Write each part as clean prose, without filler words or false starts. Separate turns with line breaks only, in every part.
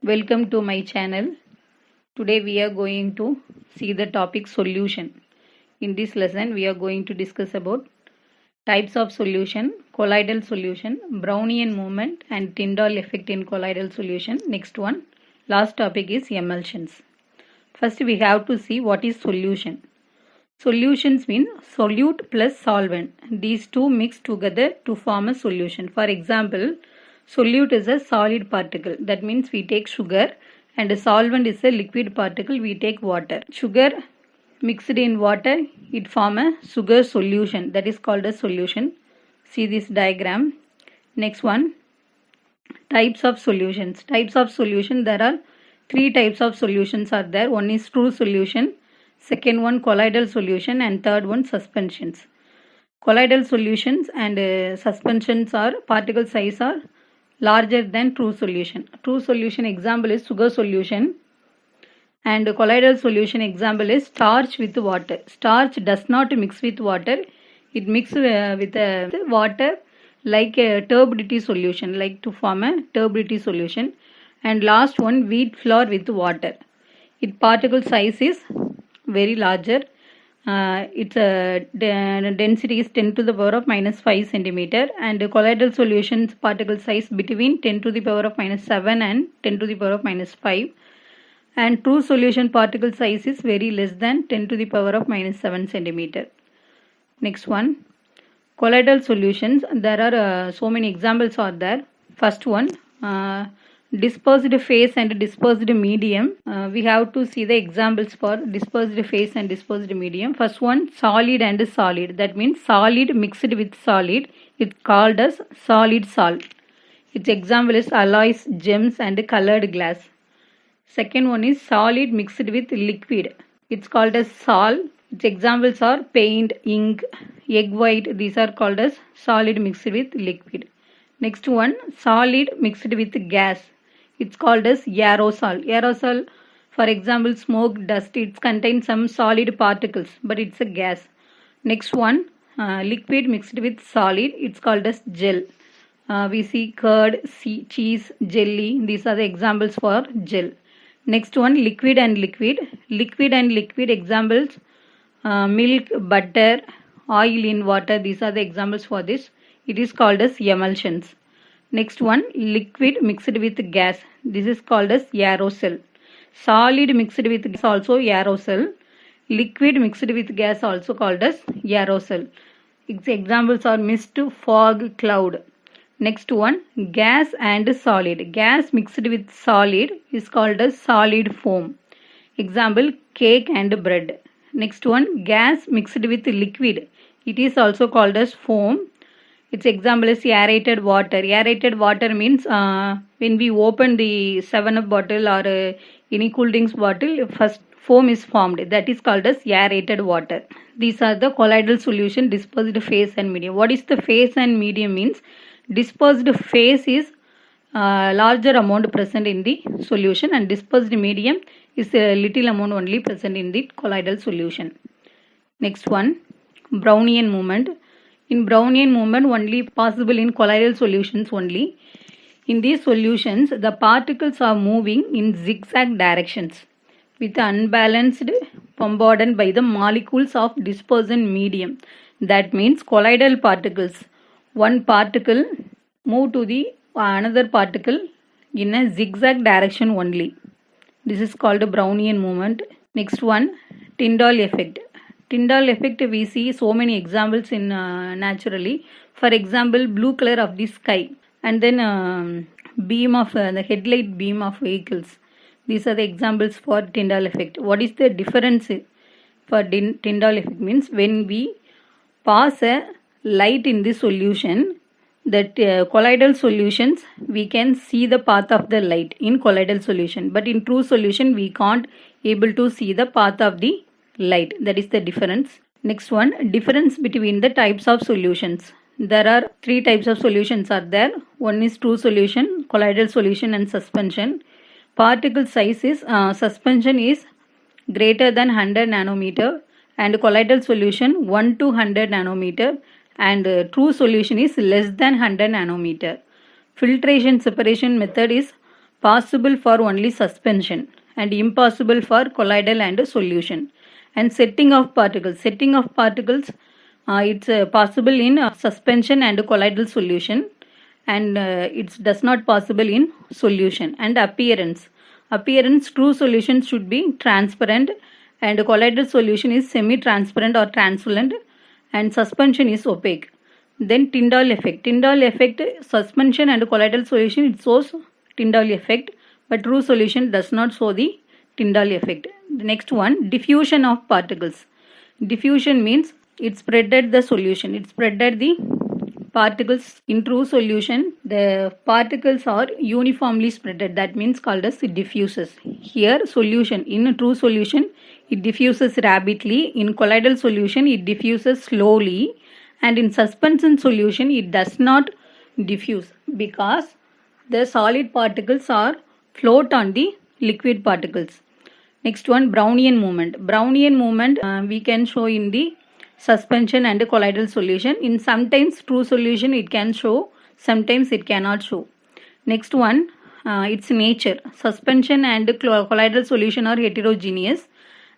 Welcome to my channel. Today we are going to see the topic solution. In this lesson we are going to discuss about types of solution, colloidal solution, Brownian movement and Tyndall effect in colloidal solution. Next one, last topic is emulsions. First we have to see what is solution. Solutions mean solute plus solvent. These two mix together to form a solution. For example, solute is a solid particle. That means we take sugar, and a solvent is a liquid particle. We take water. Sugar mixed in water, it form a sugar solution. That is called a solution. See this diagram. Next one, types of solutions. Types of solution, there are three types of solutions are there. One is true solution, second one colloidal solution, and third one suspensions. Colloidal solutions and suspensions are particle size are larger than true solution. True solution example is sugar solution, and colloidal solution example is starch with water. Starch does not mix with water, it mixes with water like a turbidity solution, like to form a turbidity solution. And last one, wheat flour with water. Its particle size is very larger. Its density is 10 to the power of minus 5 centimeter, and colloidal solutions particle size between 10 to the power of minus 7 and 10 to the power of minus 5, and true solution particle size is very less than 10 to the power of minus 7 centimeter. Next one, colloidal solutions, there are so many examples are there. First one, dispersed phase and dispersed medium. We have to see the examples for dispersed phase and dispersed medium. First one, solid and solid. That means solid mixed with solid. It's called as solid salt. Its example is alloys, gems and colored glass. Second one is solid mixed with liquid. It's called as sol. Its examples are paint, ink, egg white. These are called as solid mixed with liquid. Next one, solid mixed with gas. It's called as aerosol. Aerosol, for example, smoke, dust, it contains some solid particles, but it's a gas. Next one, liquid mixed with solid. It's called as gel. We see curd, cheese, jelly. These are the examples for gel. Next one, liquid and liquid. Liquid and liquid examples, milk, butter, oil in water. These are the examples for this. It is called as emulsions. Next one, liquid mixed with gas. This is called as aerosol. Solid mixed with gas also aerosol. Liquid mixed with gas also called as aerosol. Examples are mist, fog, cloud. Next one, gas and solid. Gas mixed with solid is called as solid foam. Example, cake and bread. Next one, gas mixed with liquid. It is also called as foam. Its example is aerated water. Aerated water means when we open the 7-Up bottle or any cool drinks bottle, first foam is formed. That is called as aerated water. These are the colloidal solution, dispersed phase and medium. What is the phase and medium means? Dispersed phase is larger amount present in the solution, and dispersed medium is a little amount only present in the colloidal solution. Next one, Brownian movement. In Brownian movement only possible in colloidal solutions only. In these solutions, the particles are moving in zigzag directions with unbalanced bombarded by the molecules of dispersion medium. That means colloidal particles, one particle move to the another particle in a zigzag direction only. This is called a Brownian movement. Next one, Tyndall effect. Tyndall effect, we see so many examples in naturally. For example, blue color of the sky, and then beam of the headlight beam of vehicles. These are the examples for Tyndall effect. What is the difference for Tyndall effect? Means when we pass a light in the solution, that colloidal solutions, we can see the path of the light in colloidal solution, but in true solution we can't able to see the path of the light. That is the difference. Next one, difference between the types of solutions. There are three types of solutions are there. One is true solution, colloidal solution and suspension. Particle size is suspension is greater than 100 nanometer, and colloidal solution 1 to 100 nanometer, and true solution is less than 100 nanometer. Filtration separation method is possible for only suspension and impossible for colloidal and solution. And setting of particles, it's possible in suspension and colloidal solution, and it does not possible in solution. And appearance, true solution should be transparent, and colloidal solution is semi transparent or translucent, and suspension is opaque. Then Tyndall effect, suspension and colloidal solution, it shows Tyndall effect, but true solution does not show the Tyndall effect. The next one, diffusion of particles. Diffusion means it spreaded the solution, it spreaded the particles. In true solution, the particles are uniformly spreaded, that means called as diffuses. Here solution, in a true solution it diffuses rapidly, in colloidal solution it diffuses slowly, and in suspension solution it does not diffuse because the solid particles are float on the liquid particles. Next one, Brownian movement we can show in the suspension and colloidal solution. In sometimes true solution it can show, sometimes it cannot show. Next one, its nature. Suspension and colloidal solution are heterogeneous,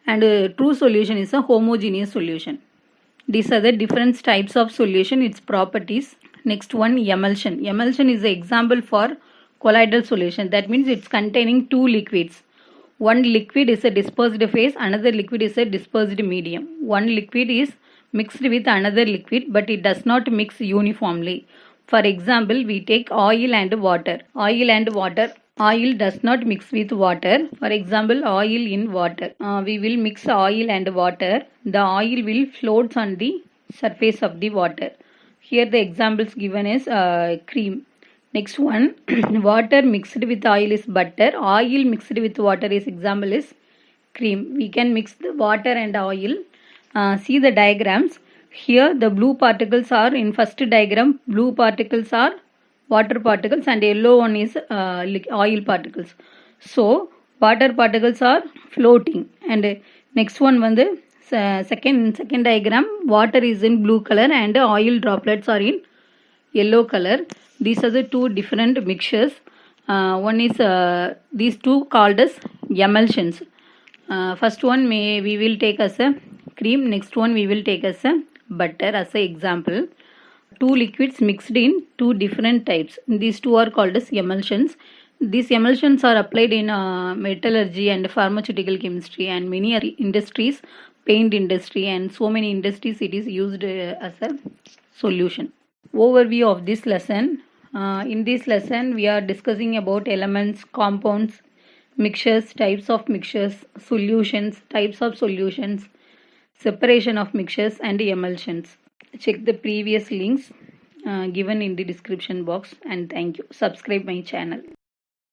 and true solution is a homogeneous solution. These are the different types of solution, its properties. Next one, emulsion. Emulsion is an example for colloidal solution. That means it's containing two liquids. One liquid is a dispersed phase, another liquid is a dispersed medium. One liquid is mixed with another liquid, but it does not mix uniformly. For example, we take oil and water. Oil does not mix with water. For example, oil in water. We will mix oil and water. The oil will float on the surface of the water. Here the examples given is cream. Next one, water mixed with oil is butter. Oil mixed with water is example is cream. We can mix the water and oil. See the diagrams. Here the blue particles are, in first diagram, blue particles are water particles and yellow one is oil particles. So water particles are floating, and next one the second diagram, water is in blue color and oil droplets are in yellow color. These are the two different mixtures. One is these two called as emulsions. First one we will take as a cream, next one we will take as a butter as a example. Two liquids mixed in two different types. These two are called as emulsions. These emulsions are applied in metallurgy and pharmaceutical chemistry and many industries, paint industry and so many industries it is used as a solution. Overview of this lesson. In this lesson we are discussing about elements, compounds, mixtures, types of mixtures, solutions, types of solutions, separation of mixtures and emulsions. Check the previous links given in the description box, and thank you. Subscribe my channel.